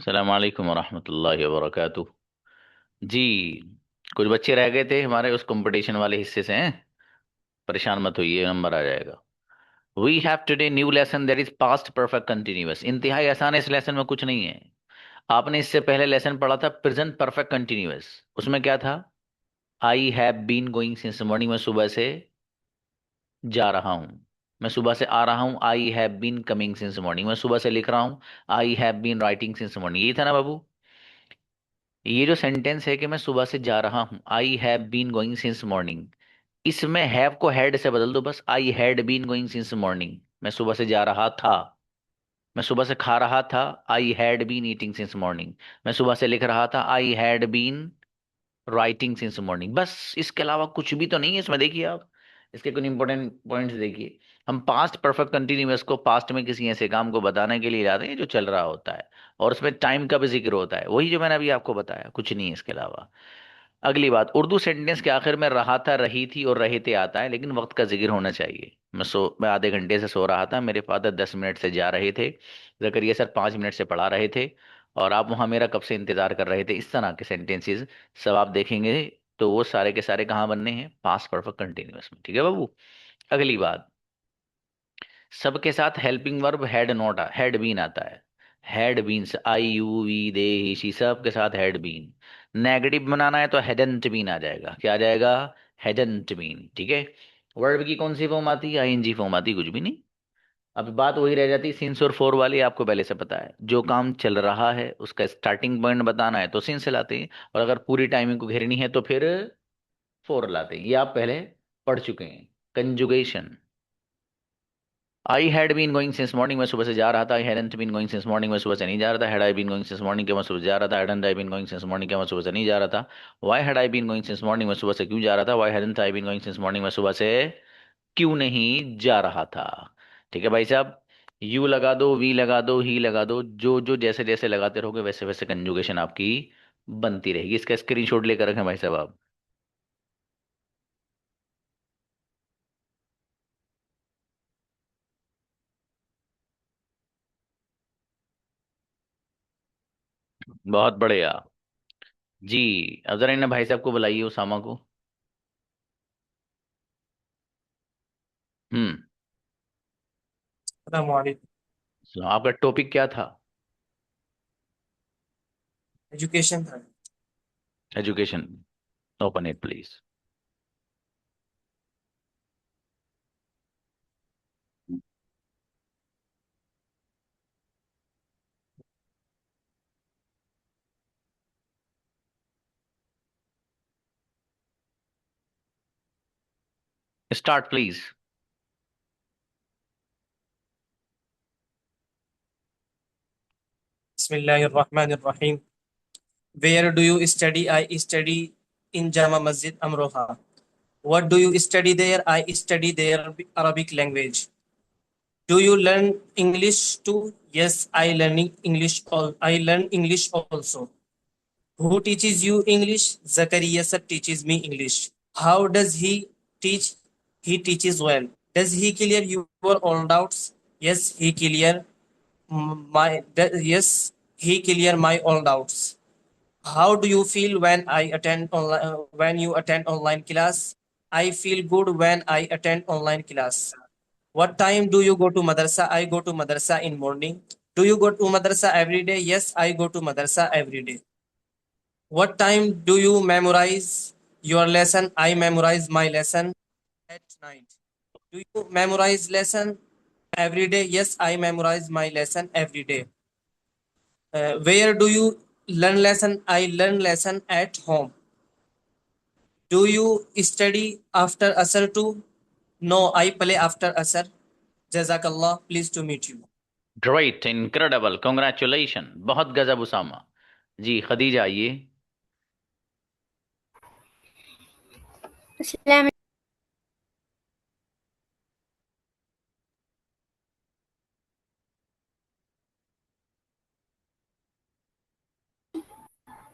अस्सलाम वालेकुम वरहमतुल्लाहि वबरकातुह। जी, कुछ बच्चे रह गए थे हमारे उस कंपटीशन वाले हिस्से से हैं। परेशान मत होइए, नंबर आ जाएगा। We have today new lesson that is past perfect continuous. इंतहाई आसान है, इस लेसन में कुछ नहीं है। आपने इससे पहले लेसन पढ़ा था प्रेजेंट परफेक्ट कंटिन्यूअस। उसमें क्या था? I have been going since morning, में सुबह से जा रहा हूं। मैं सुबह से आ रहा हूं, I have been coming since morning. मैं सुबह से लिख रहा हूं, I have been writing since morning. यही था ना बाबू? ये जो सेंटेंस है कि मैं सुबह से जा रहा हूं, I have been going since morning, इसमें हैव को हैड से बदल दो बस। I had been going since morning, मैं सुबह से जा रहा था। मैं सुबह से खा रहा था, I had been eating since morning. मैं सुबह से लिख रहा था, I had been writing since morning. बस इसके अलावा कुछ भी तो नहीं है इसमें। देखिए आप, इसके कुछ इंपॉर्टेंट पॉइंट्स देखिए। हम पास्ट परफेक्ट कंटिन्यूअस को पास्ट में किसी ऐसे काम को बताने के लिए लाते हैं जो चल रहा होता है, और उसमें टाइम का भी जिक्र होता है, वही जो मैंने अभी आपको बताया, कुछ नहीं है इसके अलावा। अगली बात, उर्दू सेंटेंस के आखिर में रहा था, रही थी और रहे थे आता है, लेकिन वक्त का जिक्र होना चाहिए। मैं आधे घंटे से सो रहा था, मेरे फादर 10 मिनट से जा रहे थे, जकरिया सर 5 मिनट से पढ़ा रहे थे, और आप वहां मेरा कब से इंतजार कर रहे थे। इस तरह के सेंटेंसेस सब आप देखेंगे तो वो सारे के सारे कहाँ बनने हैं? पास्ट परफेक्ट कंटिन्यूअस में। ठीक है बाबू? अगली बात, सबके साथ helping verb had not had been आता है। हैड बीन से I you we they he she, सबके साथ हैड बीन। नेगेटिव बनाना है तो हैडंट बीन आ जाएगा। क्या आ जाएगा? Hadn't been. ठीक है? वर्ब की कौन सी फॉर्म आती है? आईएनजी फॉर्म आती है, कुछ भी नहीं। अब बात वही रह जाती है, सिंस और फोर वाली। आपको पहले से पता है, जो काम चल रहा है उसका स्टार्टिंग पॉइंट बताना है तो सिंस लाते हैं, और अगर पूरी टाइमिंग को घेरनी है तो फिर फोर लाते हैं। ये आप पहले पढ़ चुके हैं। Conjugation, I had been going since morning, मैं सुबह से जा रहा था। I hadn't been going since morning, मैं सुबह से नहीं जा रहा था। Had I been going since morning, क्या मैं सुबह से जा रहा था। Hadn't I been going since morning, क्या मैं सुबह से नहीं जा रहा था। Why had I been going since morning, मैं सुबह से क्यों जा रहा था। Why hadn't I been going since morning, मैं सुबह से क्यों नहीं जा रहा था। ठीक है भाई साहब? यू लगा दो, वी लगा दो, ही लगा दो, जो जो जैसे जैसे लगाते रहोगे वैसे वैसे कंजुगेशन आपकी बनती रहेगी। इसका स्क्रीनशॉट लेकर रखें भाई साहब आप। बहुत बढ़िया। जी, अब जरा इन्हें भाई साहब को बुलाइए, उसामा को। हम्म। वालेकुम। तो आपका टॉपिक क्या था? एजुकेशन था। Education. Open it please. Start please. बिस्मिल्लाहिर्रहमानिर्रहीम। Where do you study? I study in Jama Masjid Amroha. What do you study there? I study there Arabic language. Do you learn English too? Yes, I learning English. I learn English also. Who teaches you English? Zakaria sir teaches me English. How does he teach? He teaches well. Does he clear your all doubts? Yes, he clear yes, he clear my all doubts. How do you feel when I attend online when you attend online class? I feel good when I attend online class. What time do you go to madrasa? I go to madrasa in morning. Do you go to madrasa every day? Yes, I go to madrasa every day. What time do you memorize your lesson? I memorize my lesson at night. Do you memorize lesson every day? Yes, I memorize my lesson every day. Where do you learn lesson? I learn lesson at home. Do you study after Asr too? No, I play after Asr. Jazakallah. Pleased to meet you. Great, incredible, congratulation, बहुत गजब उसामा। जी, खदीजा आइए। अस्सलाम।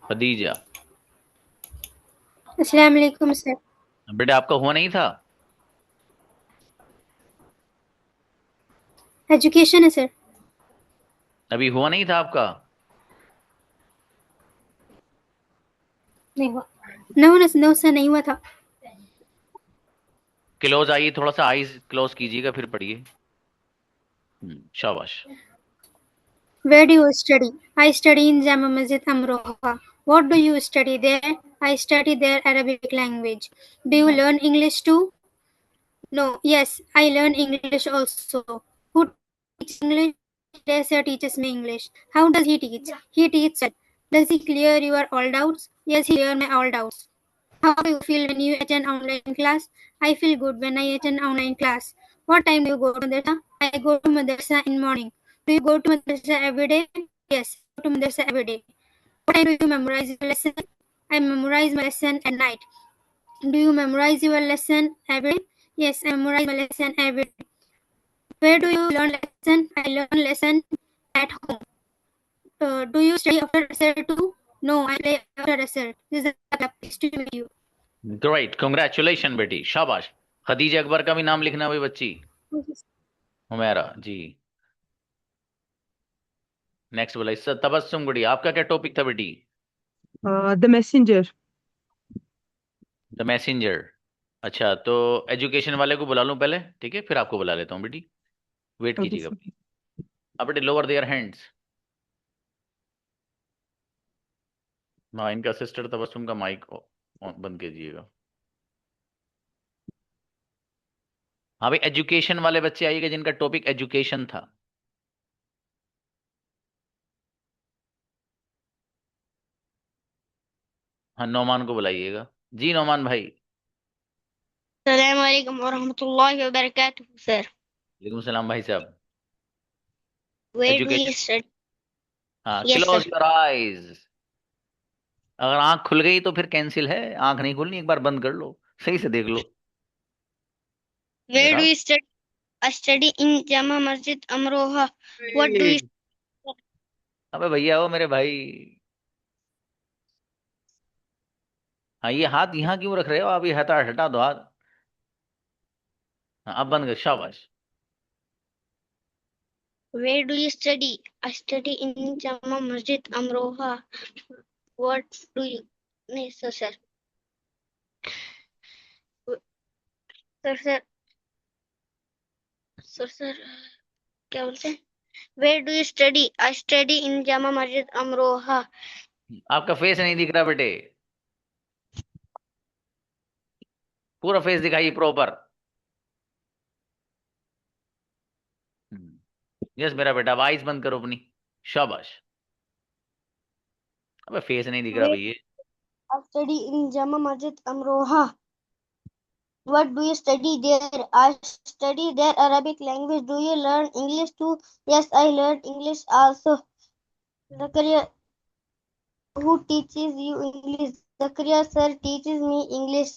खदीजा। अस्सलाम वालेकुम sir. बेटा आपका हुआ नहीं था? एजुकेशन है सर। अभी हुआ नहीं था आपका? नहीं हुआ। नो नो नो सर, नहीं हुआ था। क्लोज आइए, थोड़ा सा आईज क्लोज कीजिएगा फिर पढ़िए। शाबाश। Where do you study? I study in Jama Masjid Amroha. What do you study there? I study there Arabic language. Do you learn English too? No. Yes, I learn English also. Who teaches English? Yes, sir teaches me English. How does he teach? He teaches well. Does he clear your all doubts? Yes, he clears my all doubts. How do you feel when you attend online class? I feel good when I attend online class. What time do you go to madrasa? I go to madrasa in morning. Do you go to madrasa every day? Yes, I go to madrasa every day. What time do you memorize your lesson? I memorize my lesson at night. Do you memorize your lesson every day? Yes, I memorize my lesson every day. Where do you learn lesson? I learn lesson at home. Do you study after result too? No, I play after result. This is the club. Next to you. Great, congratulation बेटी, शाबाश। खदीजा अकबर का भी नाम लिखना भाई बच्ची। हुमैरा जी। Next बोला इससे तबस्सुम गुड़ी, आपका क्या टॉपिक था बेटी? The messenger. The messenger. अच्छा, तो एजुकेशन वाले को बुला लूं पहले, ठीक है, फिर आपको बुला लेता हूँ बेटी। वेट Okay, कीजिएगा sir. प्लीज। अब बेटी लोअर देयर हैंड्स। हाँ, इनका सिस्टर तबस्सुम का माइक बंद कीजिएगा। हाँ भाई, एजुकेशन वाले बच्चे आइएगा जिनका टॉपिक एजुकेशन था। हाँ, नौमान को बुलाइएगा। जी नौमान भाई। अस्सलाम वालेकुम वरहमतुल्लाहि वबरकातुहू सर। वालेकुम सलाम भाई साहब। Where do you education. study? हाँ, Yes sir. Close your eyes. अगर आंख खुल गई तो फिर कैंसिल है, आंख नहीं खुलनी, एक बार बंद कर लो, सही से देख लो। Where do जरा। you study? I study in Jama Masjid Amroha. What do you study? अबे भैया, हो मेरे भाई। हाँ, ये हाथ यहाँ क्यों रख रहे हो आप? ये हटा हटा दो हाथ। हाँ, अब बंद कर, शाबाश। Where do you study? I study in Jama Masjid Amroha. What do you? नहीं sir sir sir sir sir sir क्या बोलते हैं? Where do you study? I study in Jama Masjid Amroha. आपका फेस नहीं दिख रहा बेटे, पूरा फेस दिखाइए प्रॉपर। यस मेरा बेटा, अब आइज बंद करो अपनी। शाबाश। अबे फेस नहीं दिख रहा Where भैया। I study in Jama Masjid Amroha. What do you study there? I study there Arabic language. Do you learn English too? Yes, I learn English also. Zakaria, who teaches you English? Zakaria sir teaches me English.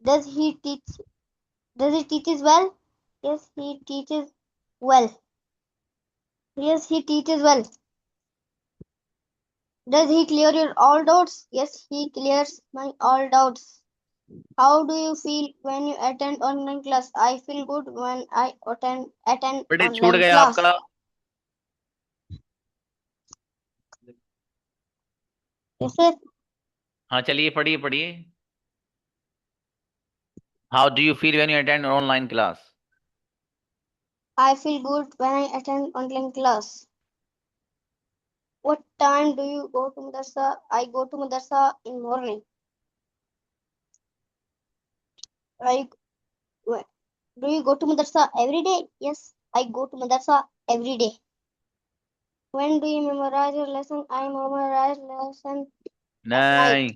Does he teach? Does he teaches well? Yes, he teaches well. Yes, he teaches well. Does he clear your all doubts? Yes, he clears my all doubts. How do you feel when you attend online class? I feel good when I attend बेटे छूट online गया class. आपका। Yes, sir. हाँ चलिए, पढ़िए पढ़िए। How do you feel when you attend online class? I feel good when I attend online class. What time do you go to madrasa? I go to madrasa in morning. I do you go to madrasa every day? Yes, I go to madrasa every day. When do you memorize your lesson? I memorize lesson at night. नहीं,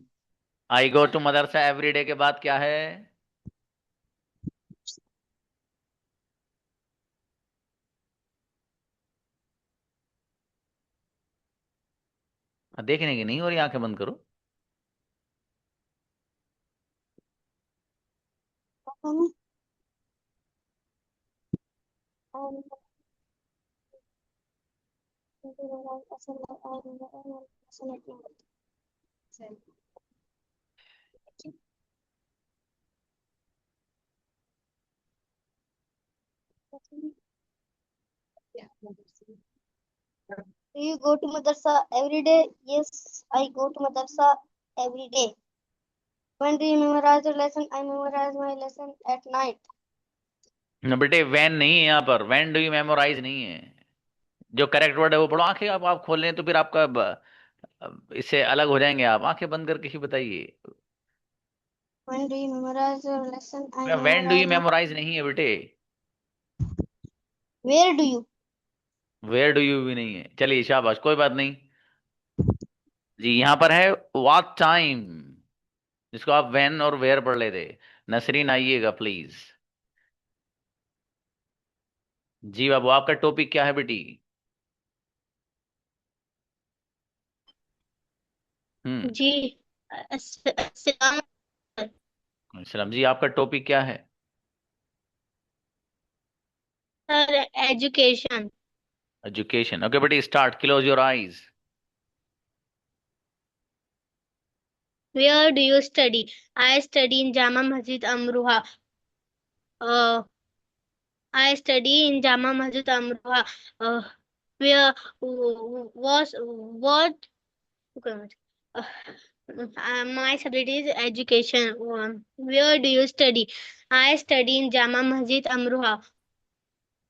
आई go to Madrasa everyday के बाद क्या है? देखने की नहीं हो रही, आंखें बंद करो। Do you go to madrasa every day? Yes, I go to madrasa every day. When do you memorize your lesson? I memorize my lesson at night. न बेटे वैन नहीं है यहाँ पर, वैन डू यू मेमोराइज नहीं है। जो correct word है वो पढ़ो। आंखें आप खोल लें तो फिर आपका इससे अलग हो जाएंगे आप। आंखें बंद करके ही बताइए। When do you memorize your lesson? I when do you memorize my. Memorize नहीं है बेटे। Where do you? Where do you भी नहीं है। चलिए शाबाश, कोई बात नहीं जी। यहाँ पर है व्हाट टाइम, जिसको आप व्हेन और वेयर पढ़ लेते। नसरीन आइएगा प्लीज। जी बाबू, आपका टॉपिक क्या है बेटी? जी अस्सलाम सलाम जी, आपका टॉपिक क्या है? Sir education education. ओके बेटी, start. Close your eyes. Where do you study? I study in Jama Masjid Amruha. Uh, I study in Jama Masjid Amruha. Uh, where was what? Uh, my subject is education. Where do you study? I study in Jama Masjid Amruha.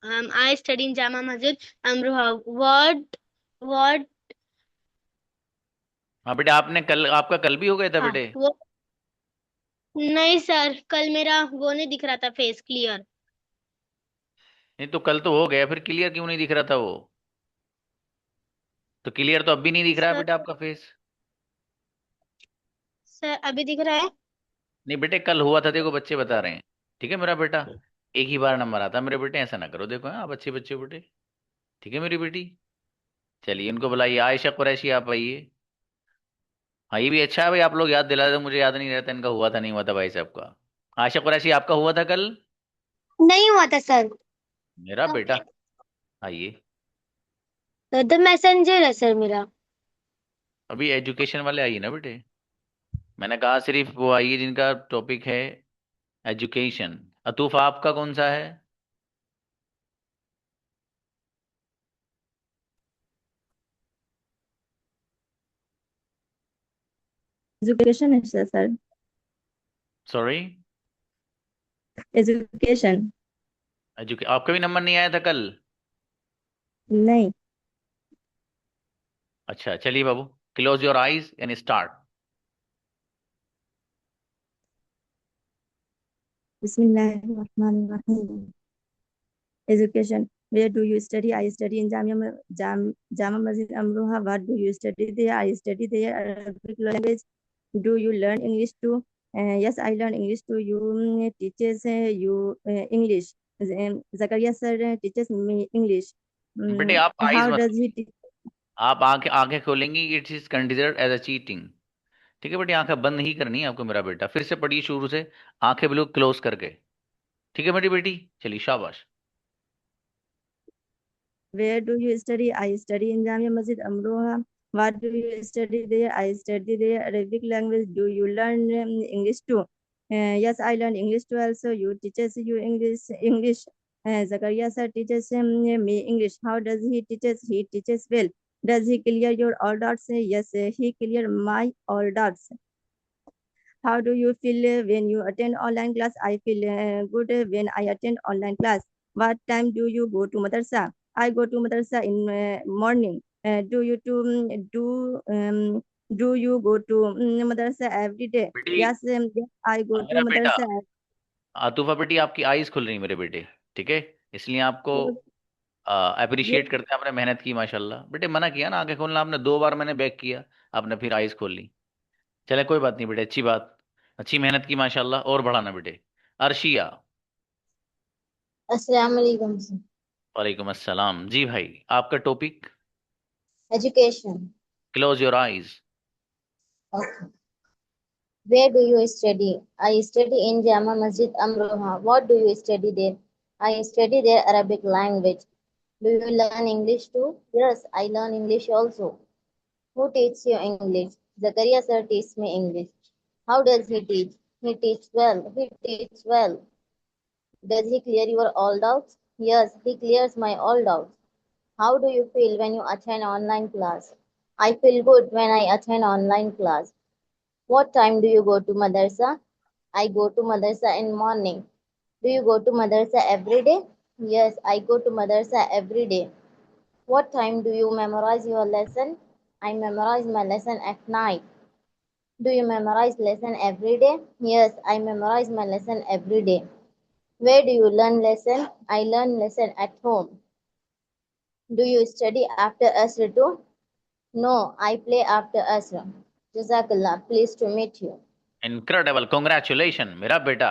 I study in Jama Masjid Amruha. What? हाँ बेटे, आपने कल, आपका कल भी हो गया था बेटे? वो नहीं सर, कल मेरा वो नहीं दिख रहा था फेस क्लियर। नहीं तो कल तो हो गया, फिर क्लियर क्यों नहीं दिख रहा था वो? तो क्लियर तो अब भी नहीं दिख रहा है सर बेटा आपका फेस। सर अभी दिख रहा है। नहीं बेटे, कल हुआ था, देखो बच्चे बता रहे हैं। ठीक है मेरा बेटा, एक ही बार नंबर आता है मेरे बेटे, ऐसा ना करो। देखो हाँ, आप अच्छे बच्चे हो बेटे। ठीक है मेरी बेटी। चलिए इनको बुलाइए। आयशा कुरैशी आप आइए। हाँ ये भी अच्छा है भाई, आप लोग याद दिला दो, मुझे याद नहीं रहता इनका हुआ था नहीं हुआ था भाई साहब का। आयशा कुरैशी, आपका हुआ था कल? नहीं हुआ था सर। मेरा बेटा आइए। द मैसेंजर है सर मेरा। अभी एजुकेशन वाले आइए ना बेटे। मैंने कहा सिर्फ वो आइए जिनका टॉपिक है एजुकेशन। अतूफ आपका कौन सा है? एजुकेशन है सर। Sorry, education. आपका भी नंबर नहीं आया था कल? नहीं। अच्छा चलिए बाबू, close your eyes and start. बिस्मिल्लाहिर्रहमानिर्रहीम। Education. Where do you study? I study in Jama Masjid Amroha. What do you study there? I study there Arabic language. Do you learn English too? Yes, I learn English too. You teaches you English. Zakaria sir teaches me English. बेटे आप eyes How मत does he खोलिए। teach? आप आंखें आंखें खोलेंगी, it is considered as a cheating. ठीक है बेटी, आंखें बंद नहीं करनी है आपको मेरा बेटा। फिर से पढ़िए शुरू से, आंखें बिल्कुल क्लोज करके। ठीक है मेरी बेटी, चलिए शाबाश। Where do you study? I study in Jamia Masjid Amroha. What do you study there? I study there Arabic language. Do you learn English too? Yes, I learn English too also. You teaches you English. Zakaria sir teaches me English. How does he teaches? He teaches well. Does he clear your all doubts? Yes, he clear my all doubts. How do you feel when you attend online class? I feel good when I attend online class. What time do you go to madrasa? I go to madrasa in morning. Do you go to madrasa every day? बेटी Yes, yes, I go to मेरा बेटा madrasa. आतूफा बेटी, आपकी eyes खुल रही है मेरे बेटे। ठीक है, इसलिए आपको Yes, अप्रिशिएट करते हैं, आपने मेहनत की माशाल्लाह। बेटे मना किया ना आंखें खोलना आपने, 2 बार मैंने बैक किया, आपने फिर आईज खोल ली। चले कोई बात नहीं बेटे, अच्छी बात, अच्छी मेहनत की माशाल्लाह। और बढ़ाना बेटे। अर्शिया। अस्सलाम वालेकुम सर। वालेकुम अस्सलाम जी भाई, आपका topic? Education. Close your eyes. Okay. Where do you study? I study in Jama Masjid Amroha. What do you study there? I study there Arabic language. Do you learn English too? Yes, I learn English also. Who teaches you English? Zakaria sir teaches me English. How does he teach? He teaches well. He teaches well. Does he clear your all doubts? Yes, he clears my all doubts. How do you feel when you attend online class? I feel good when I attend online class. What time do you go to madrasa? I go to madrasa in morning. Do you go to madrasa every day? Yes, I go to madrasa every day. What time do you memorize your lesson? I memorize my lesson at night. Do you memorize lesson every day? Yes, I memorize my lesson every day. Where do you learn lesson? I learn lesson at home. Do you study after Asr too? No, I play after Asr. Jazakallah, pleased to meet you. Incredible, congratulation मेरा बेटा।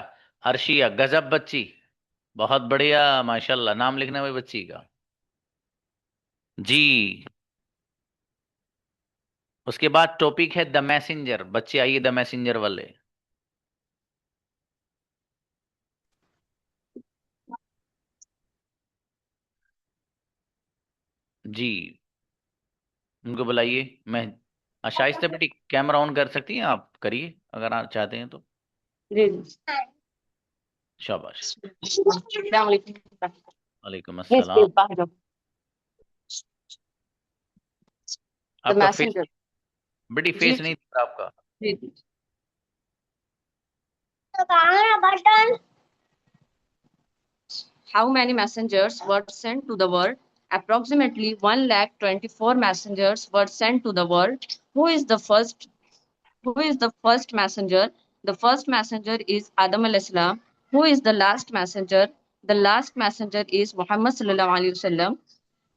अर्शिया गजब बच्ची, बहुत बढ़िया, माशाल्लाह। नाम लिखना हुई बच्ची का। जी। उसके बाद टॉपिक है द मैसेंजर। बच्चे आइए द मैसेंजर वाले। जी, उनको बुलाइए। मैं शाइस्ता बेटी कैमरा ऑन कर सकती हैं आप? करिए अगर आप चाहते हैं तो। जी शाबाश। अस्सलाम वालेकुम। वालेकुम यस अस्सलाम। प्लीज बाहर जाओ। द आपका फेस, मैसेंजर। बेटी जी फेस नहीं दिख रहा आपका। जी जी। button. How many messengers were sent to the world? Approximately 1,24 messengers were sent to the world. Who is the first? Who is the first messenger? The first messenger is Adam alayhi salam. Who is the last messenger? The last messenger is Muhammad sallallahu alaihi wasallam.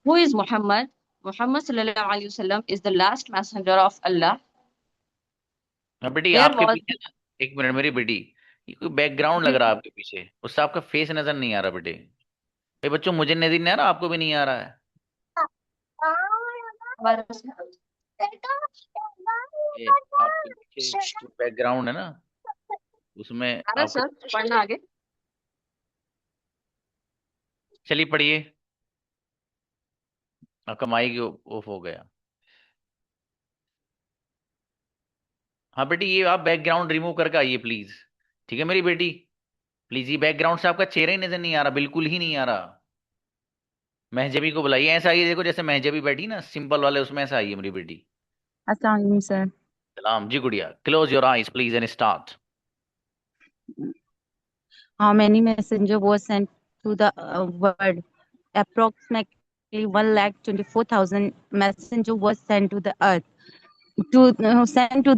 Who is Muhammad? Muhammad sallallahu alaihi wasallam is the last messenger of Allah. हाँ बेटी, Where आपके was पीछे ना, एक minute मेरी बेटी, ये कोई बैकग्राउंड लग रहा है आपके पीछे, उससे आपका फेस नजर नहीं आ रहा बेटे। भाई बच्चों, मुझे नजर नहीं आ रहा, आपको भी नहीं आ रहा है। ये आपके पीछे जो बैकग्राउंड है ना, उसमें अरे आपको। सर पढ़ना आगे। चलिए पढ़िए। आपका माइक ऑफ हो गया। हाँ बेटी, ये आप बैकग्राउंड रिमूव करके आइए प्लीज। ठीक है मेरी बेटी, प्लीज। ये बैकग्राउंड से आपका चेहरा ही नजर नहीं आ रहा, बिल्कुल ही नहीं आ रहा। महजबी को बुलाइए। ऐसा आइए, देखो जैसे महजबी बैठी ना सिंपल वाले, उसमें ऐसा आइए मेरी बेटी। Assalamu alaikum, sir. सलाम जी गुड़िया। Close your eyes please and start. How many messenger was sent to the world? Approximately 1,24,000 messenger was sent to the earth. To send to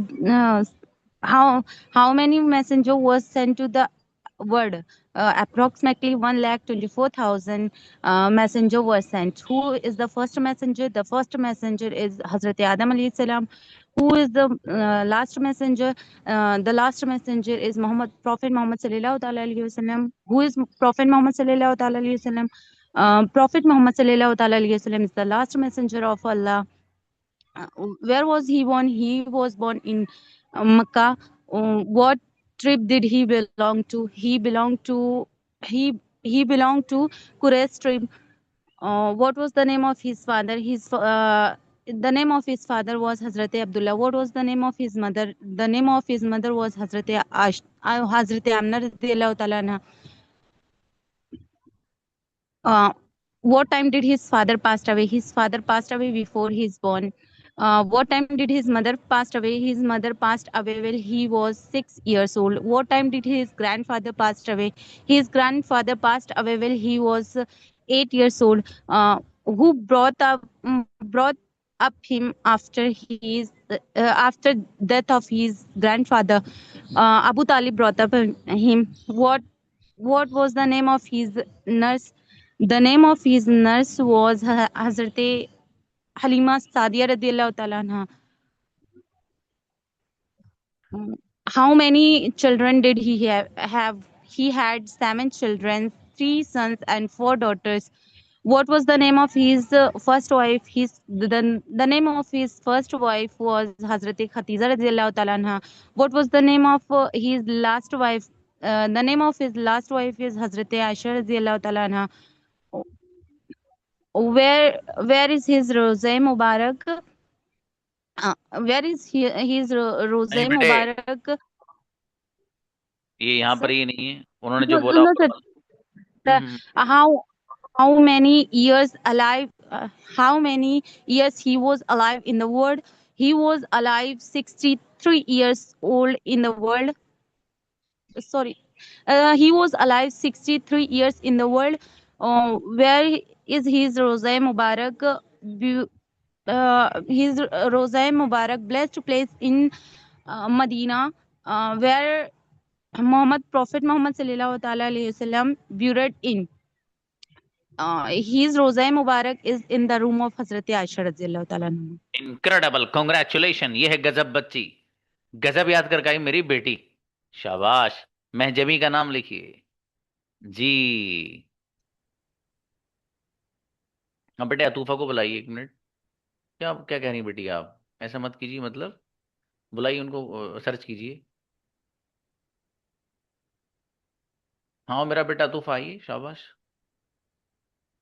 how many messenger was sent to the world? Approximately 1,24,000 messenger was sent. Who is the first messenger? The first messenger is Hazrat Adam alayhi salam. Who is the last messenger? The last messenger is Prophet Muhammad sallallahu ta'ala alayhi wasallam. Who is Prophet Muhammad sallallahu ta'ala alayhi wasallam? Prophet Muhammad sallallahu ta'ala alayhi wasallam is the last messenger of Allah. Where was he born? He was born in Makkah. What tribe did he belong to? He belonged to Quraysh tribe. What was the name of his father? The name of his father was Hazrat Abdullah. What was the name of his mother? The name of his mother was Hazrat Amna radiyallahu ta'ala anha. What time did his father passed away? His father passed away before he is born. What time did his mother passed away? His mother passed away when he was 6 years old. What time did his grandfather passed away? His grandfather passed away when he was 8 years old. Who brought up him after after death of his grandfather? Abu Talib brought up him. What was the name of his nurse? The name of his nurse was Hazrat Halima Sadiya radiyallahu ta'ala anha. How many children did he have? He had 7 children, 3 sons and 4 daughters. What was the name of his first wife? The name of his first wife was Hazrat Khadija radiyallahu ta'ala anha. What was the name of his last wife? The name of his last wife is Hazrat Aisha radiyallahu ta'ala anha. Where is his Rosé Mubarak? Where is his नहीं Rosé बेटे, Mubarak? ये यहाँ पर Sir? ही नहीं है, उन्होंने जो No, बोला no, होगा। sir. The- how many years alive how many years he was alive in the world? He was alive 63 years old in the world. Sorry, he was alive 63 years in the world. Where is his Rosa Mubarak? His Rosa Mubarak, blessed place in Medina, where Prophet Muhammad sallallahu alaihi wasallam buried in. His Rosa Mubarak is in the room of Hazrat Aisha radhiyallahu ta'ala anha. Incredible, congratulation. ये है गजब बच्ची, गजब याद कर गई मेरी बेटी। शाबाश। महजबी का नाम लिखिए जी। अब बेटे अतूफा को बुलाइए, 1 मिनट। क्या क्या कह रही बेटी आप? ऐसा मत कीजिए, मतलब बुलाइए उनको, सर्च कीजिए। हाँ मेरा बेटा अतूफा, आइए, शाबाश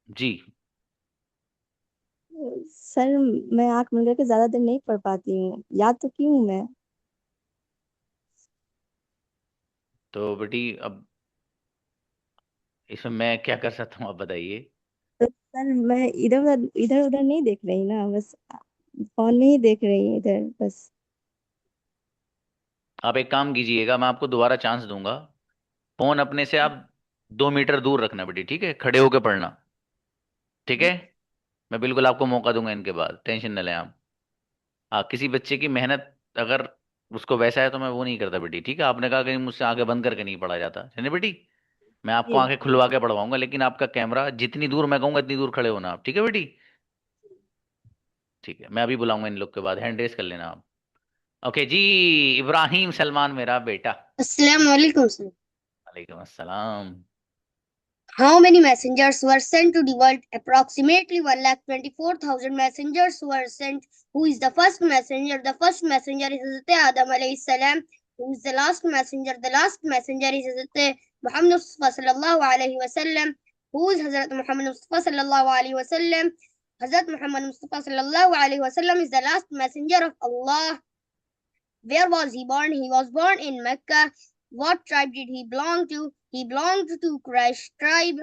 जी। सर मैं आंख मिल करके ज्यादा देर नहीं पढ़ पाती हूँ, याद तो की हूँ मैं। तो बेटी अब इसमें मैं क्या कर सकता हूँ, आप बताइए। तो सर मैं इधर उधर नहीं देख रही ना, बस फोन में ही देख रही हूँ इधर बस। आप एक काम कीजिएगा, मैं आपको दोबारा चांस दूंगा। फोन अपने से आप 2 मीटर दूर रखना बेटी, ठीक है? खड़े होकर पढ़ना, ठीक है? मैं बिल्कुल आपको मौका दूंगा इनके बाद, टेंशन न लें आप। हाँ, किसी बच्चे की मेहनत अगर उसको वैसा है तो मैं वो नहीं करता बेटी, ठीक है? आपने कहा कि मुझसे आंखें बंद करके नहीं पढ़ा जाता है ना बेटी? मैं आपको जी आंखें खुलवा के पढ़वाऊंगा, लेकिन आपका कैमरा जितनी दूर मैं कहूंगा इतनी दूर खड़े होना आप, ठीक है बेटी? ठीक है, मैं अभी बुलाऊंगा इन लोग के बाद, हैंड रेस कर लेना आप। ओके जी। इब्राहिम सलमान मेरा बेटा। Assalamu alaikum, sir. वालेकुम अस्सलाम। How many messengers were sent to the world? Approximately 1,24,000 messengers were sent. Who is the first messenger? The first messenger is Hazrat Adam alayhi salam. Who is the last messenger? The last messenger is Hazrat Muhammad Mustafa sallallahu alayhi wasallam. Who is Hazrat Muhammad Mustafa sallallahu alayhi wasallam? Hazrat Muhammad Mustafa sallallahu alayhi wasallam is the last messenger of Allah. Where was he born? He was born in Mecca. What tribe did he belong to? He belonged to Quraysh tribe.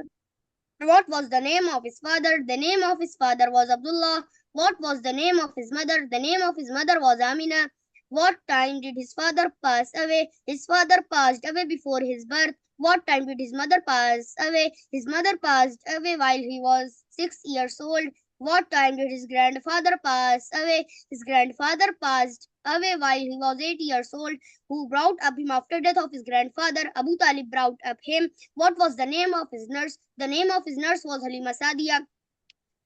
What was the name of his father? The name of his father was Abdullah. What was the name of his mother? The name of his mother was Amina. What time did his father pass away? His father passed away before his birth. What time did his mother pass away? His mother passed away while he was 6 years old. What time did his grandfather pass away? His grandfather passed away while he was 8 years old. Who brought up him after death of his grandfather? Abu Talib brought up him. What was the name of his nurse? The name of his nurse was Halima Sadia.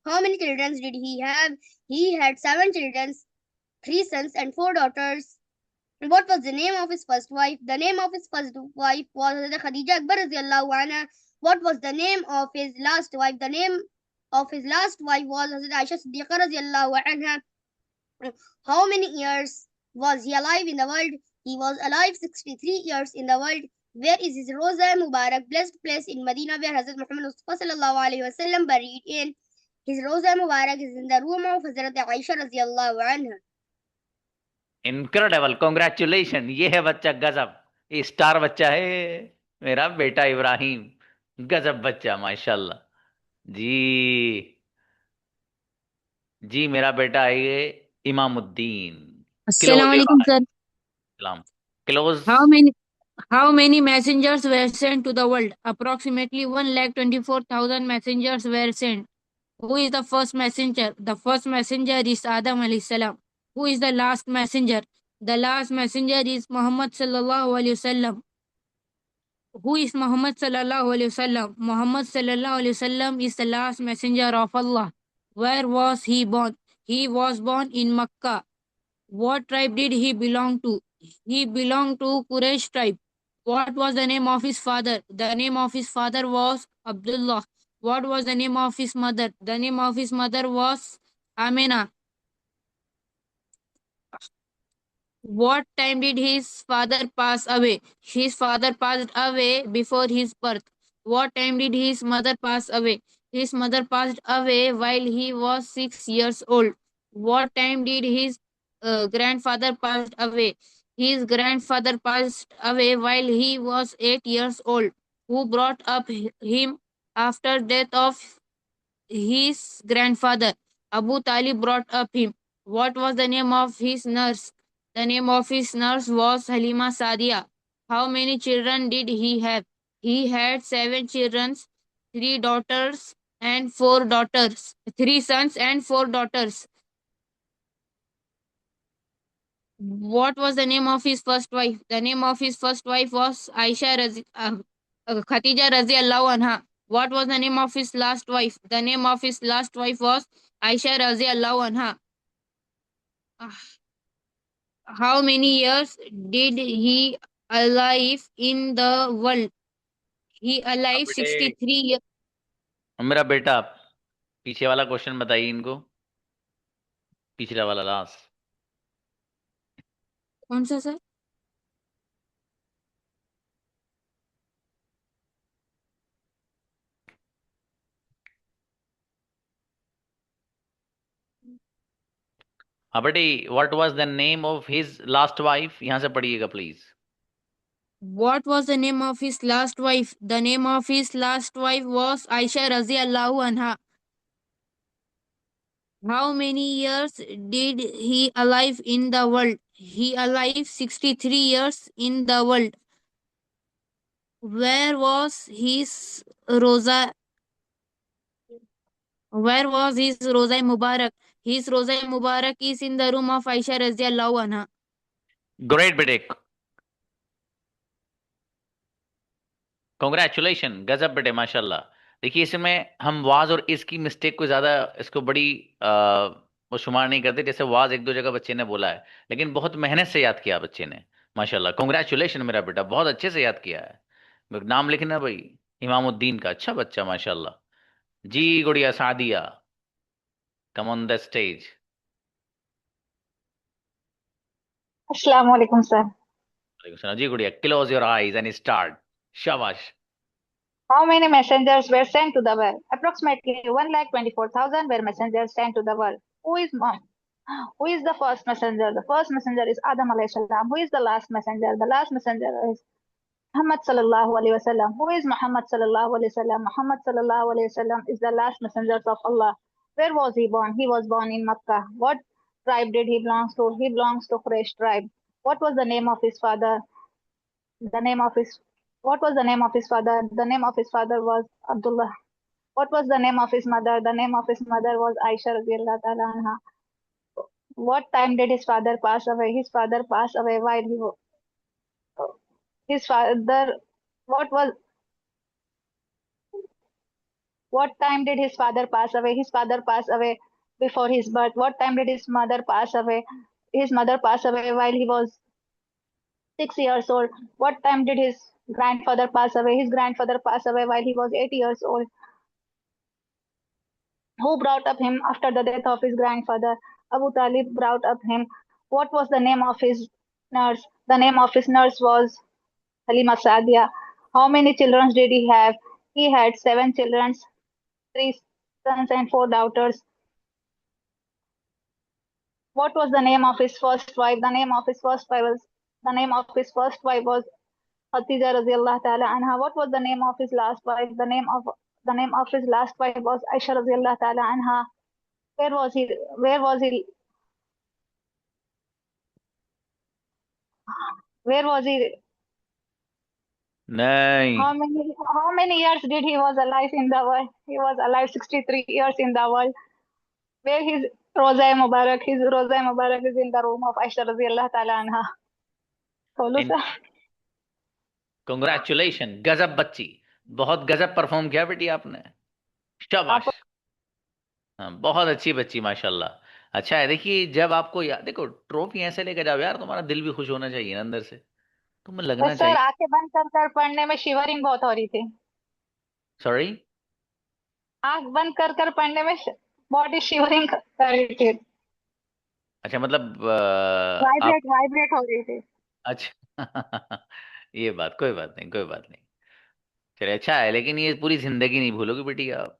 How many children did he have? He had 7 children, 3 sons and 4 daughters. What was the name of his first wife? The name of his first wife was Khadija Akbar radiallahu anha. What was the name of his last wife? The name of his last wife was Aisha Siddiqa radiallahu anha. How many years was he alive in the world? He was alive 63 years in the world. Where is his Rosa Mubarak, blessed place in Medina, where Hazrat Muhammad Mustafa sallallahu alaihi wasallam buried in? His Rosa Mubarak is in the room of Hazrat Aisha radiallahu anha. Incredible, congratulation. ये है बच्चा गजब, ये star बच्चा है मेरा बेटा इब्राहिम। गजब बच्चा, माशाल्लाह जी। जी मेरा बेटा है ये Imamuddin. Close your Assalamualaikum, sir. सलाम। Close. How many messengers were sent to the world? Approximately 1,24,000 messengers were sent. Who is the first messenger? The first messenger is Adam alayhi salam. Who is the last messenger? The last messenger is Muhammad sallallahu alaihi wasallam. Who is Muhammad sallallahu alaihi wasallam? Muhammad sallallahu alaihi wasallam is the last messenger of Allah. Where was he born? He was born in Makkah. What tribe did he belong to? He belonged to Quraysh tribe. What was the name of his father? The name of his father was Abdullah. What was the name of his mother? The name of his mother was Amina. What time did his father pass away? His father passed away before his birth. What time did his mother pass away? His mother passed away while he was 6 years old. What time did his grandfather passed away? His grandfather passed away while he was 8 years old. Who brought up him after death of his grandfather. Abu Talib brought up him. What was the name of his nurse? The name of his nurse was Halima Sadia. How many children did he have? He had 7 children, 3 daughters and 4 daughters, 3 sons and 4 daughters. What was the name of his first wife? The name of his first wife was Khatija Raziallahu anha. What was the name of his last wife? The name of his last wife was Aisha Raziallahu anha. How many years did he alive in the world? He अब alive बेटे 63 years. मेरा बेटा, पीछे वाला question बताइए इनको, पिछला वाला लास्ट। कौन सा सर? हाँ बेटे, what was the name of his last wife, यहाँ से पढ़िएगा please. What was the name of his last wife? The name of his last wife was Aisha Raziallahu anha. How many years did he alive in the world? He alive 63 years in the world. Where was his Rosa? Where was his Rosa Mubarak? His Rosa Mubarak is in the room of Aisha Raziallahu anha. Great बेटे, congratulation, गजब बेटे, माशाल्लाह। देखिए इसमें हम was और इसकी mistake को ज्यादा, इसको बड़ी वो शुमार नहीं करते। जैसे वाज एक दो जगह बच्चे ने बोला है, लेकिन बहुत मेहनत से याद किया बच्चे ने, माशाल्लाह। कॉन्ग्रेचुलेशन मेरा बेटा, बहुत अच्छे से याद किया है। नाम लिखना भाई, इमामुद्दीन का, अच्छा बच्चा माशाल्लाह। जी गुड़िया Sadia, come on the stage. Assalamu alaikum, sir. जी गुड़िया, close your eyes and start. शाबाश। How many messengers were sent to the world? Approximately 1,24,000 were messengers sent to the world. Who is mom? Who is the first messenger? The first messenger is Adam alayhi salam. Who is the last messenger? The last messenger is Muhammad sallallahu alaihi wasallam. Who is Muhammad sallallahu alaihi wasallam? Muhammad sallallahu alaihi wasallam is the last messenger of Allah. Where was he born? He was born in Makkah. What tribe did he belong to? He belongs to Quraysh tribe. What was the name of his father? The name of his What was the name of his father? The name of his father was Abdullah. What was the name of his mother? The name of his mother was Aisha radhiyallahu ta'ala anha. What time did his father pass away? His father passed away while he was his father. What was What time did his father pass away? His father passed away before his birth. What time did his mother pass away? His mother passed away while he was 6 years old. What time did his grandfather pass away? His grandfather passed away while he was 8 years old. Who brought up him after the death of his grandfather? Abu Talib brought up him. What was the name of his nurse? The name of his nurse was Halima Sadia. How many children did he have? He had 7 children, 3 sons and 4 daughters. What was the name of his first wife? The name of his first wife was Khatija radhiyallahu ta'ala anha. What was the name of his last wife? The name of his last wife was Aisha radhiyallahu ta'ala anha. Where was he? Where was he? Where was he? नहीं, How many years did he was alive in the world? He was alive 63 years in the world. Where his Rosa Mubarak? His Rosa Mubarak is in the room of Aisha radhiyallahu ta'ala anha. बोलो sir. Congratulation, गजब बच्ची, बहुत गजब perform किया बेटी आपने, शाबाश। हाँ, बहुत अच्छी बच्ची माशाल्लाह। अच्छा है, देखिए जब आपको याद, देखो ट्रॉफी ऐसे लेकर जाओ यार, तुम्हारा दिल भी खुश होना चाहिए ना अंदर से, तुम्हें लगना बस सर चाहिए। आंखें बंद कर कर पढ़ने में शिवरिंग बहुत हो रही थी। सॉरी, आंख बंद कर कर पढ़ने में बॉडी शिवरिंग कर रही थी, अच्छा मतलब आप, वाइब्रेट हो रही थी। अच्छा ये बात, कोई बात नहीं, कोई बात नहीं, चलिए अच्छा है। लेकिन ये पूरी जिंदगी नहीं भूलोगे बेटी आप।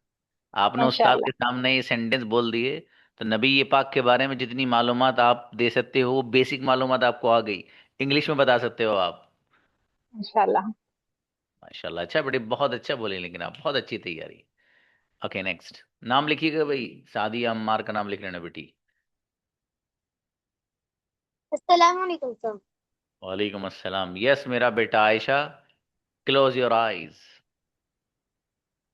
आपने उस्ताद के माशाल्लाह सामने ये सेंटेंस बोल दिए, तो नबी ये पाक के बारे में जितनी मालूमात आप दे सकते हो, वो बेसिक मालूमात आपको आ गई, इंग्लिश में बता सकते हो आप, माशाल्लाह। माशाल्लाह। अच्छा बेटे, बहुत अच्छा बोले, लेकिन आप बहुत अच्छी तैयारी। ओके नेक्स्ट, नाम लिखिएगा भाई, सादिया अम्मार का नाम लिख लेना बेटी। Assalamualaikum, sir. वालेकुम अस्सलाम। यस मेरा बेटा Ayesha, close your eyes.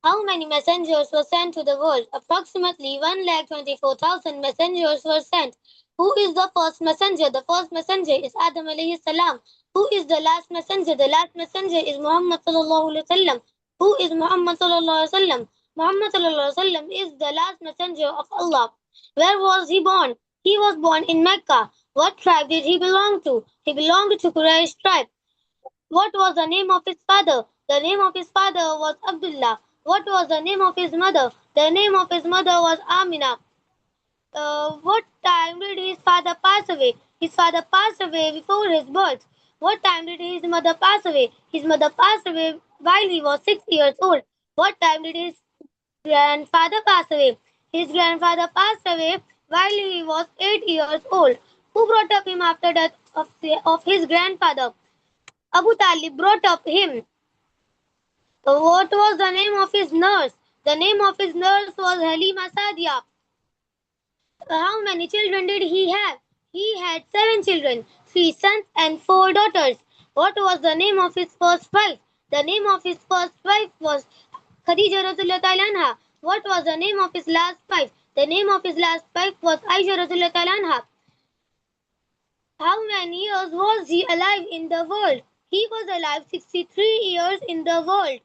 How many messengers were sent to the world? Approximately 1,24,000 messengers were sent. Who is the first messenger? The first messenger is Adam alayhi salam. Who is the last messenger? The last messenger is Muhammad sallallahu alaihi wasallam. Who is Muhammad sallallahu alaihi wasallam? Muhammad sallallahu alaihi wasallam is the last messenger of Allah. Where was he born? He was born in Mecca. What tribe did he belong to? He belonged to Quraysh tribe. What was the name of his father? The name of his father was Abdullah. What was the name of his mother? The name of his mother was Amina. What time did his father pass away? His father passed away before his birth. What time did his mother pass away? His mother passed away while he was 6 years old. What time did his grandfather pass away? His grandfather passed away while he was 8 years old. Who brought up him after death of his grandfather? Abu Talib brought up him. What was the name of his nurse? The name of his nurse was Halima Sadia. How many children did he have? He had 7 children, 3 sons and 4 daughters. What was the name of his first wife? The name of his first wife was Khadija Rasulullah Ta'ala anha. What was the name of his last wife? The name of his last wife was Aisha Rasulullah Ta'ala anha. How many years was he alive in the world? He was alive 63 years in the world.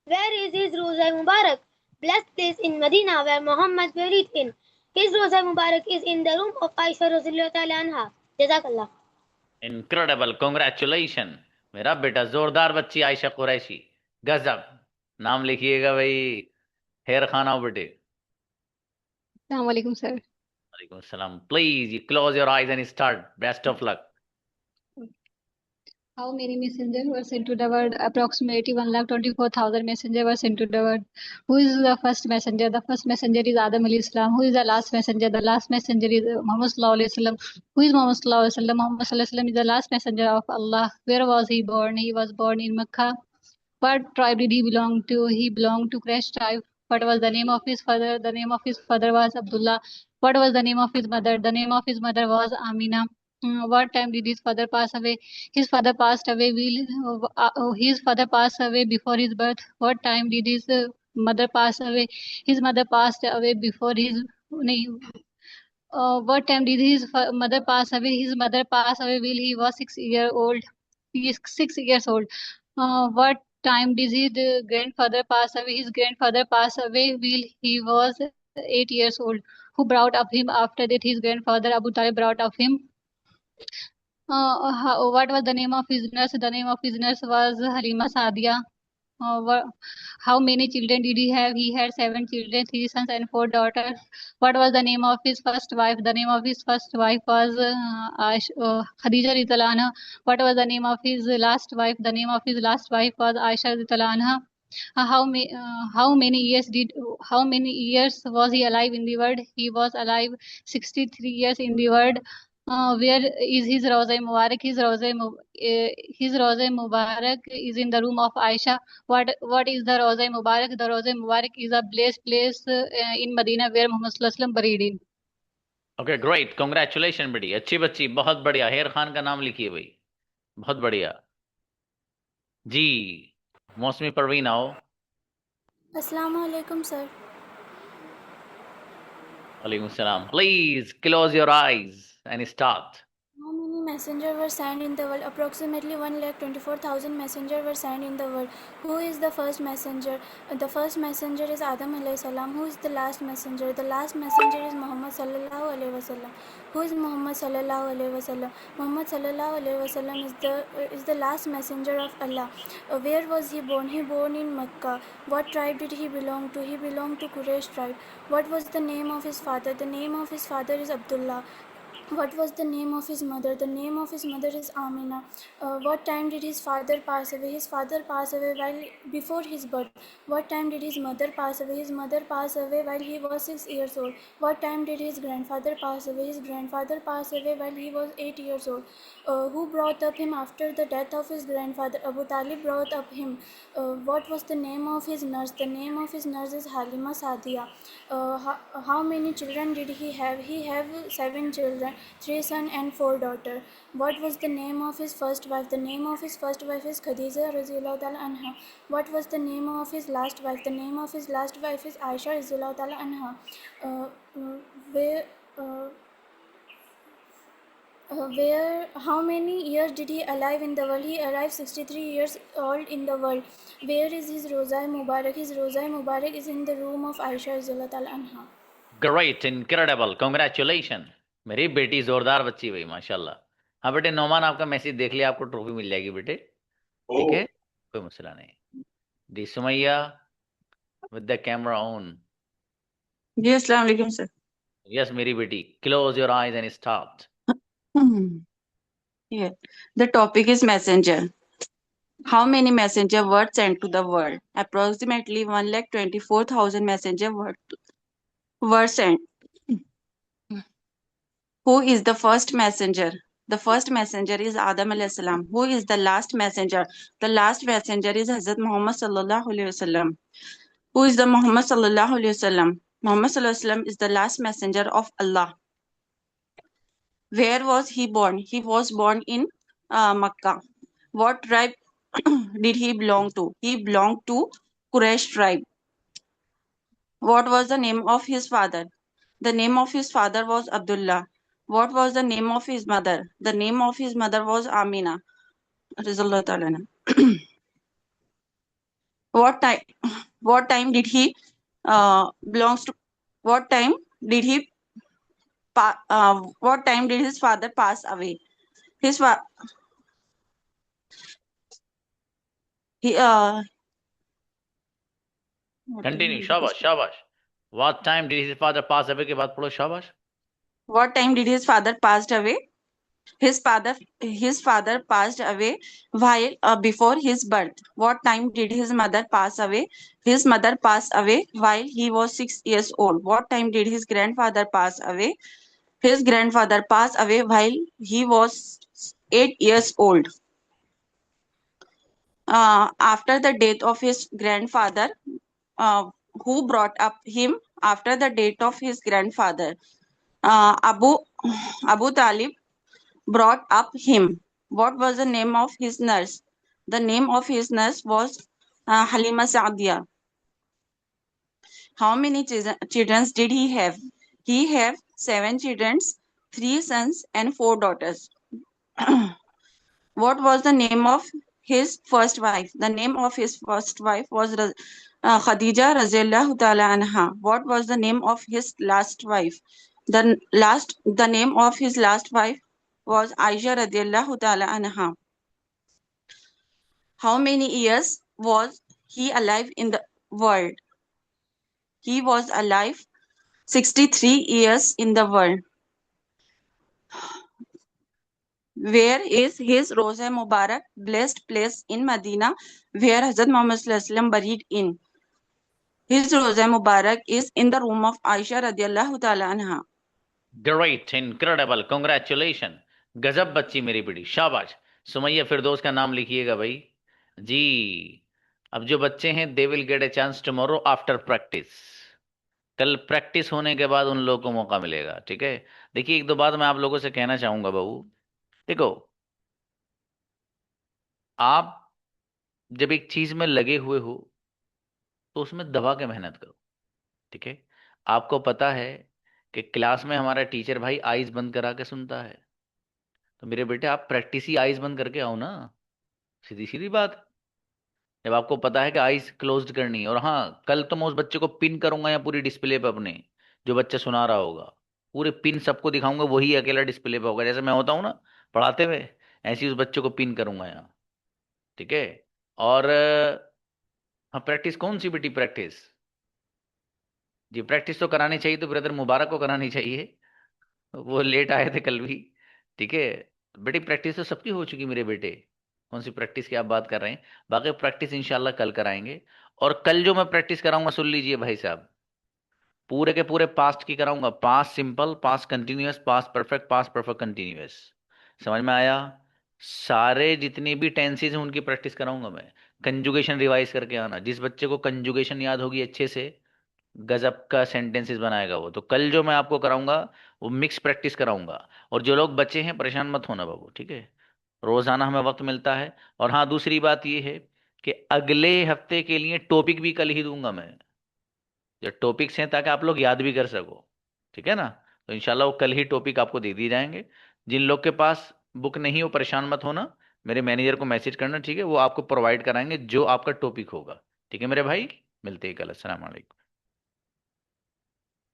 Where is his Roza Mubarak? Blessed place in Medina where Muhammad buried in. His Roza Mubarak is in the room of Aisha Rasulullah Ta'ala anha. Jazakallah. Incredible, congratulation मेरा बेटा, जोरदार बच्ची आयशा कुरैशी, गजब। नाम लिखिएगा भाई, हेर खान आओ बेटे। Assalamualaikum, sir. वालेकुम अस्सलाम। Please close your eyes and start, best of luck. How many messengers were sent to the world? Approximately 1,24,000 messengers were sent to the world. Who is the first messenger? The first messenger is Adam alayhi salam. Who is the last messenger? The last messenger is Muhammad sallallahu alaihi wasallam. Who is Muhammad sallallahu alaihi wasallam? Muhammad sallallahu alaihi wasallam is the last messenger of Allah. Where was he born? He was born in Mecca. What tribe did he belong to? He belonged to Quraysh tribe. What was the name of his father? The name of his father was Abdullah. What was the name of his mother? The name of his mother was Amina. What time did his father pass away? His father passed away. His father passed away before his birth. What time did his mother pass away? His mother passed away before his. What time did his mother pass away? His mother passed away while he was 6 years old. He is 6 years old. What time did his grandfather pass away? His grandfather passed away while he was 8 years old. Who brought up him after that? His grandfather Abu Talib brought up him. What was the name of his nurse? The name of his nurse was Halima Sadia. How many children did he have? He had 7 children, 3 sons and 4 daughters. What was the name of his first wife? The name of his first wife was Khadija radhiyallahu anha. What was the name of his last wife? The name of his last wife was Aisha radhiyallahu anha. How many years was he alive in the world? He was alive 63 years in the world. Where is his Rawza Mubarak? His Rawza Mubarak is in the room of Aisha. What is the Rawza Mubarak? The Rawza Mubarak is a blessed place in Medina where Muhammad sallallahu alaihi wasallam buried in. Okay great, congratulation बेटी, अच्छी बच्ची, बहुत बढ़िया। हेर खान का नाम लिखिए भाई, बहुत बढ़िया जी। मौसमी परवीन आओ। अस्सलाम वालेकुम सर। वालेकुम सलाम। Please close your eyes and start. How many messengers were sent in the world? Approximately 1,24,000 messengers were sent in the world. Who is the first messenger? The first messenger is Adam alayhi salam. Who is the last messenger? The last messenger is Muhammad sallallahu alaihi wasallam. Who is Muhammad sallallahu alaihi wasallam? Muhammad sallallahu alaihi wasallam is the last messenger of Allah. Where was he born? He born in Mecca. What tribe did he belong to? He belonged to Quraysh tribe. What was the name of his father? The name of his father is Abdullah. What was the name of his mother? The name of his mother is Amina. What time did his father pass away? His father passed away while before his birth. What time did his mother pass away? His mother passed away while he was 6 years old. What time did his grandfather pass away? His grandfather passed away while he was 8 years old. Who brought up him after the death of his grandfather? Abu Talib brought up him. What was the name of his nurse? The name of his nurse is Halima Sadia. How many children did he have? He have 7 children, 3 sons and 4 daughters. What was the name of his first wife? The name of his first wife is Khadija Raziyallahu Ta'ala Anha. What was the name of his last wife? The name of his last wife is Aisha Raziyallahu Ta'ala Anha. Where how many years did he alive in the world? He arrived 63 years old in the world. Where is his Roza Mubarak? His Roza Mubarak is in the room of Aisha Raziyallahu Ta'ala Anha. Great, incredible, congratulation. मेरी बेटी जोरदार बच्ची भाई, माशाल्लाह। हाँ बेटे, नौमान आपका message देख लिया, आपको ट्रॉफी मिल जाएगी बेटे, ठीक है, कोई मसला नहीं। The Sumaiya with the camera on. जी अस्सलाम वालेकुम सर। यस मेरी बेटी, close your eyes and start. Yeah. The topic is messenger. How many messenger were sent to the world? Approximately 1,24,000 messenger were sent. Who is the first messenger? The first messenger is Adam alayhi salam. Who is the last messenger? The last messenger is Hazrat Muhammad sallallahu alaihi wasallam. Who is the Muhammad sallallahu alaihi wasallam? Muhammad sallallahu alaihi wasallam is the last messenger of Allah. Where was he born? He was born in Makkah. What tribe did he belong to? He belonged to Quraysh tribe. What was the name of his father? The name of his father was Abdullah. What was the name of his mother? The name of his mother was Amina. Rizallahu ta'ala anha. What time did he belongs to? What time did he? What time did his father pass away? His he continue, शाबाश शाबाश। What time did his father pass away के बाद पढ़ो, शाबाश। What time did his father passed away? His father passed away while before his birth. What time did his mother pass away? His mother passed away while he was 6 years old. What time did his grandfather pass away? His grandfather passed away while he was 8 years old. After the death of his grandfather, who brought up him after the death of his grandfather? Abu Talib brought up him. What was the name of his nurse? The name of his nurse was Halima Saadia. How many children did he have? He had 7 children, 3 sons and 4 daughters. What was the name of his first wife? The name of his first wife was Khadija Raziyallahu Ta'ala Anha. What was the name of his last wife? The name of his last wife was Aisha Radiyallahu Ta'ala Anha. How many years was he alive in the world? He was alive 63 years in the world. Where is his Roza Mubarak, blessed place in Medina, where Hazrat Muhammad Sallallahu Alaihi Wasallam buried in? His Roza Mubarak is in the room of Aisha Radiyallahu Ta'ala Anha. Great, incredible, congratulation. गजब बच्ची मेरी बेटी, शाबाश। सुमैया फिरदौस का नाम लिखिएगा भाई जी। अब जो बच्चे हैं they will get a chance tomorrow after practice. कल प्रैक्टिस होने के बाद उन लोगों को मौका मिलेगा, ठीक है। देखिए, एक दो बात मैं आप लोगों से कहना चाहूंगा बहू। देखो, आप जब एक चीज में लगे हुए हो तो उसमें दबा के मेहनत करो, ठीक है। आपको पता है कि क्लास में हमारा टीचर भाई आईज बंद करा के सुनता है, तो मेरे बेटे आप प्रैक्टिस ही आईज बंद करके आओ ना, सीधी सीधी बात। जब आपको पता है कि आईज क्लोज्ड करनी है, और हाँ, कल तो मैं उस बच्चे को पिन करूंगा या पूरी डिस्प्ले पे अपने, जो बच्चा सुना रहा होगा पूरे पिन सबको दिखाऊंगा, वही अकेला डिस्प्ले पे होगा। जैसे मैं होता हूँ ना पढ़ाते हुए, ऐसे ही उस बच्चे को पिन करूंगा यहाँ, ठीक है। और हाँ, प्रैक्टिस कौन सी बेटी प्रैक्टिस? जी प्रैक्टिस तो करानी चाहिए, तो ब्रदर मुबारक को करानी चाहिए, वो लेट आए थे कल भी। ठीक है। बेटी प्रैक्टिस तो सबकी हो चुकी मेरे बेटे, कौन सी प्रैक्टिस की आप बात कर रहे हैं। बाकी प्रैक्टिस इंशाल्लाह कल कराएंगे। और कल जो मैं प्रैक्टिस कराऊंगा सुन लीजिए भाई साहब, पूरे के पूरे पास्ट की कराऊंगा। Past simple, past continuous, past perfect, past perfect continuous. समझ में आया। सारे जितने भी टेंसेज हैं उनकी प्रैक्टिस कराऊंगा मैं। कंजुगेशन रिवाइज करके आना, जिस बच्चे को कंजुगेशन याद होगी अच्छे से, गजब का सेंटेंसेस बनाएगा वो। तो कल जो मैं आपको कराऊंगा वो मिक्स प्रैक्टिस कराऊंगा। और जो लोग बच्चे हैं परेशान मत होना बाबू, ठीक है। रोजाना हमें वक्त मिलता है। और हाँ, दूसरी बात ये है कि अगले हफ्ते के लिए टॉपिक भी कल ही दूंगा मैं, जो टॉपिक्स हैं, ताकि आप लोग याद भी कर सको। ठीक है ना। तो इंशाल्लाह वो कल ही टॉपिक आपको दे दिए जाएंगे। जिन लोग के पास बुक नहीं हो परेशान मत होना, मेरे मैनेजर को मैसेज करना, ठीक है, वो आपको प्रोवाइड कराएंगे जो आपका टॉपिक होगा। ठीक है मेरे भाई, मिलते हैं कल। अस्सलाम वालेकुम।